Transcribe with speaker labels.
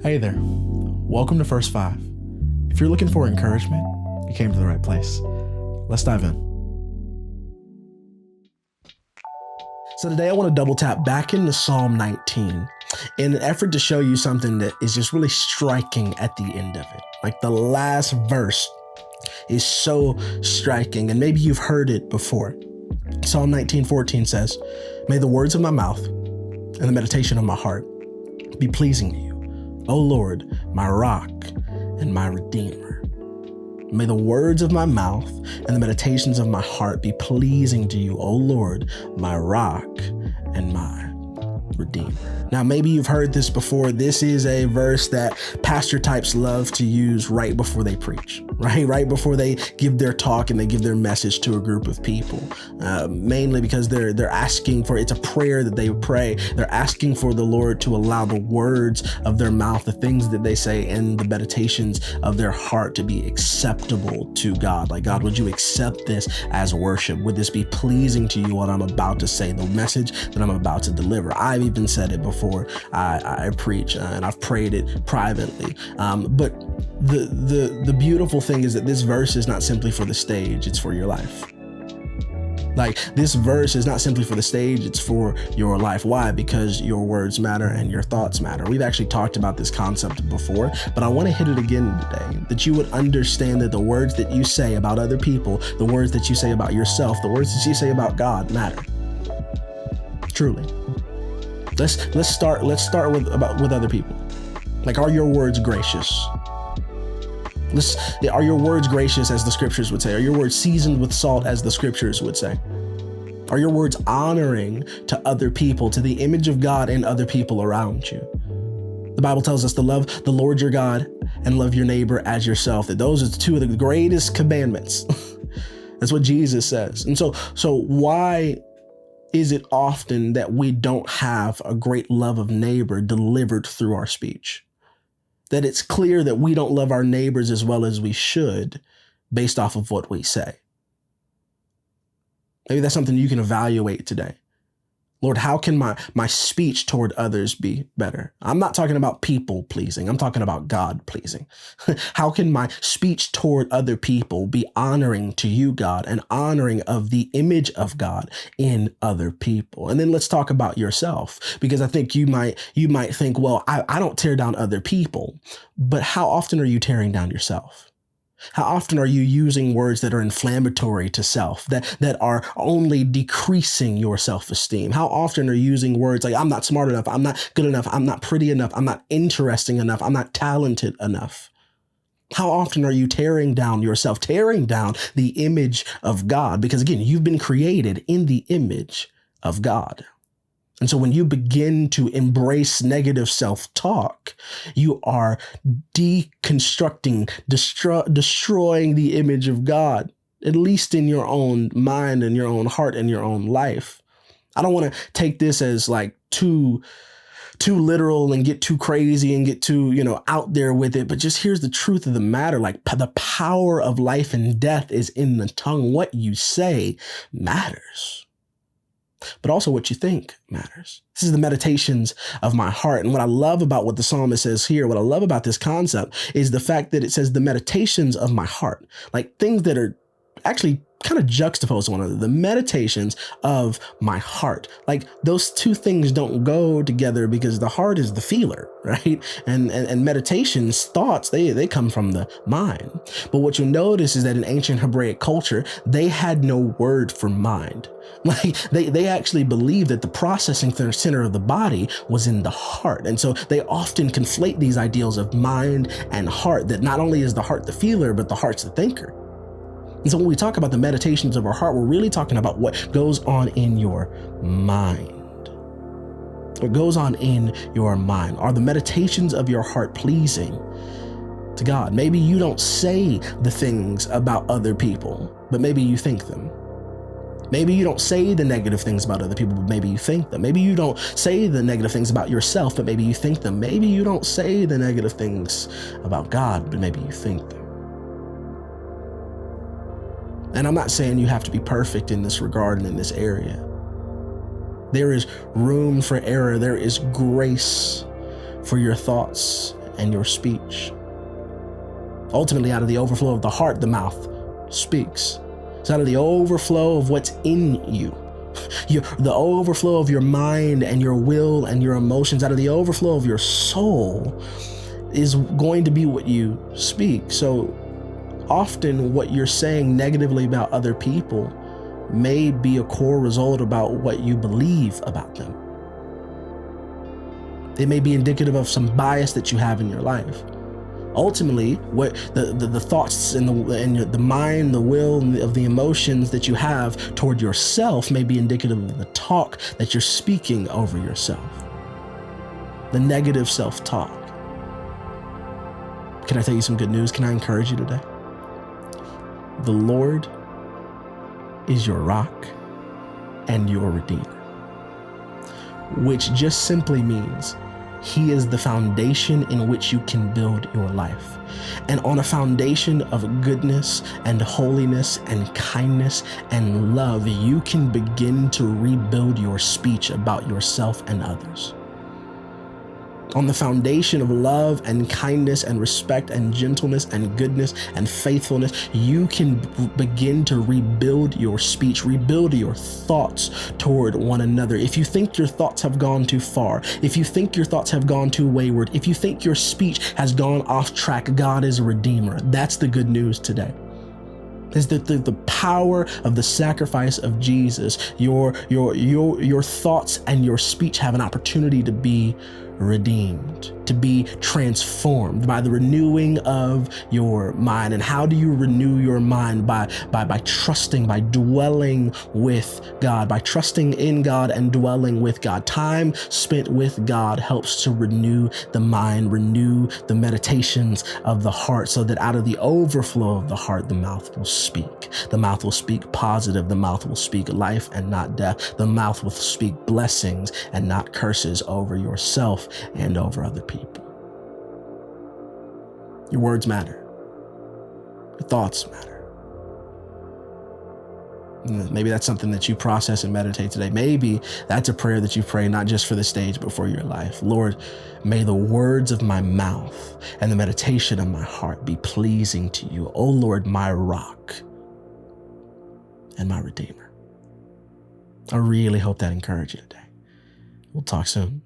Speaker 1: Hey there, welcome to First Five. If you're looking for encouragement, you came to the right place. Let's dive in. So today I want to double tap back into Psalm 19 in an effort to show you something that is just really striking at the end of it. Like the last verse is so striking, and maybe you've heard it before. Psalm 19:14 says, "May the words of my mouth and the meditation of my heart be pleasing to you, O Lord, my rock and my redeemer." May the words of my mouth and the meditations of my heart be pleasing to you, O Lord, my rock and my redeemer. Now, maybe you've heard this before. This is a verse that pastor types love to use right before they preach, right before they give their talk and they give their message to a group of people, mainly because they're asking for, it's a prayer that they pray. They're asking for the Lord to allow the words of their mouth, the things that they say, and the meditations of their heart to be acceptable to God. Like, God, would you accept this as worship? Would this be pleasing to you, what I'm about to say, the message that I'm about to deliver? I've even said it before I preach, and I've prayed it privately. But the beautiful thing is that this verse is not simply for the stage, it's for your life. Like, this verse is not simply for the stage, it's for your life. Why? Because your words matter and your thoughts matter. We've actually talked about this concept before, but I want to hit it again today, that you would understand that the words that you say about other people, the words that you say about yourself, the words that you say about God matter. Truly. Let's start with other people. Like, are your words gracious? Are your words gracious, as the scriptures would say? Are your words seasoned with salt, as the scriptures would say? Are your words honoring to other people, to the image of God and other people around you? The Bible tells us to love the Lord your God and love your neighbor as yourself. That those are two of the greatest commandments. That's what Jesus says. And so why is it often that we don't have a great love of neighbor delivered through our speech? That it's clear that we don't love our neighbors as well as we should based off of what we say. Maybe that's something you can evaluate today. Lord, how can my speech toward others be better? I'm not talking about people pleasing. I'm talking about God pleasing. How can my speech toward other people be honoring to you, God, and honoring of the image of God in other people? And then let's talk about yourself, because I think you might think, well, I don't tear down other people, but how often are you tearing down yourself? How often are you using words that are inflammatory to self, that are only decreasing your self-esteem? How often are you using words like, I'm not smart enough, I'm not good enough, I'm not pretty enough, I'm not interesting enough, I'm not talented enough? How often are you tearing down yourself, tearing down the image of God? Because again, you've been created in the image of God. And so when you begin to embrace negative self-talk, you are deconstructing, destroying the image of God, at least in your own mind and your own heart and your own life. I don't want to take this as like too literal and get too crazy and get too, out there with it. But just here's the truth of the matter. Like, the power of life and death is in the tongue. What you say matters. But also what you think matters. This is the meditations of my heart. And what I love about what the psalmist says here, what I love about this concept is the fact that it says the meditations of my heart, like things that are actually kind of juxtaposed to one another, the meditations of my heart. Like, those two things don't go together, because the heart is the feeler, right? And meditations, thoughts, they come from the mind. But what you'll notice is that in ancient Hebraic culture, they had no word for mind. Like, they actually believed that the processing center of the body was in the heart. And so they often conflate these ideals of mind and heart, that not only is the heart the feeler, but the heart's the thinker. And so when we talk about the meditations of our heart, we're really talking about what goes on in your mind. What goes on in your mind? Are the meditations of your heart pleasing to God? Maybe you don't say the things about other people, but maybe you think them. Maybe you don't say the negative things about other people, but maybe you think them. Maybe you don't say the negative things about yourself, but maybe you think them. Maybe you don't say the negative things about God, but maybe you think them. And I'm not saying you have to be perfect in this regard and in this area. There is room for error. There is grace for your thoughts and your speech. Ultimately, out of the overflow of the heart, the mouth speaks. It's out of the overflow of what's in you. The overflow of your mind and your will and your emotions, out of the overflow of your soul is going to be what you speak. So often what you're saying negatively about other people may be a core result about what you believe about them. It may be indicative of some bias that you have in your life. Ultimately, what the thoughts and the mind, the will, of the emotions that you have toward yourself may be indicative of the talk that you're speaking over yourself, the negative self-talk. Can I tell you some good news? Can I encourage you today? The Lord is your rock and your redeemer, which just simply means He is the foundation in which you can build your life. And on a foundation of goodness and holiness and kindness and love, you can begin to rebuild your speech about yourself and others. On the foundation of love and kindness and respect and gentleness and goodness and faithfulness, you can begin to rebuild your speech, rebuild your thoughts toward one another. If you think your thoughts have gone too far, if you think your thoughts have gone too wayward, if you think your speech has gone off track, God is a redeemer. That's the good news today. Is that the power of the sacrifice of Jesus, your thoughts and your speech have an opportunity to be redeemed, to be transformed by the renewing of your mind. And how do you renew your mind? By trusting, by dwelling with God, by trusting in God and dwelling with God. Time spent with God helps to renew the mind, renew the meditations of the heart, so that out of the overflow of the heart, the mouth will speak. The mouth will speak positive. The mouth will speak life and not death. The mouth will speak blessings and not curses over yourself and over other people. Your words matter. Your thoughts matter. Maybe that's something that you process and meditate today. Maybe that's a prayer that you pray, not just for the stage, but for your life. Lord, may the words of my mouth and the meditation of my heart be pleasing to you. Oh Lord, my rock and my redeemer. I really hope that encouraged you today. We'll talk soon.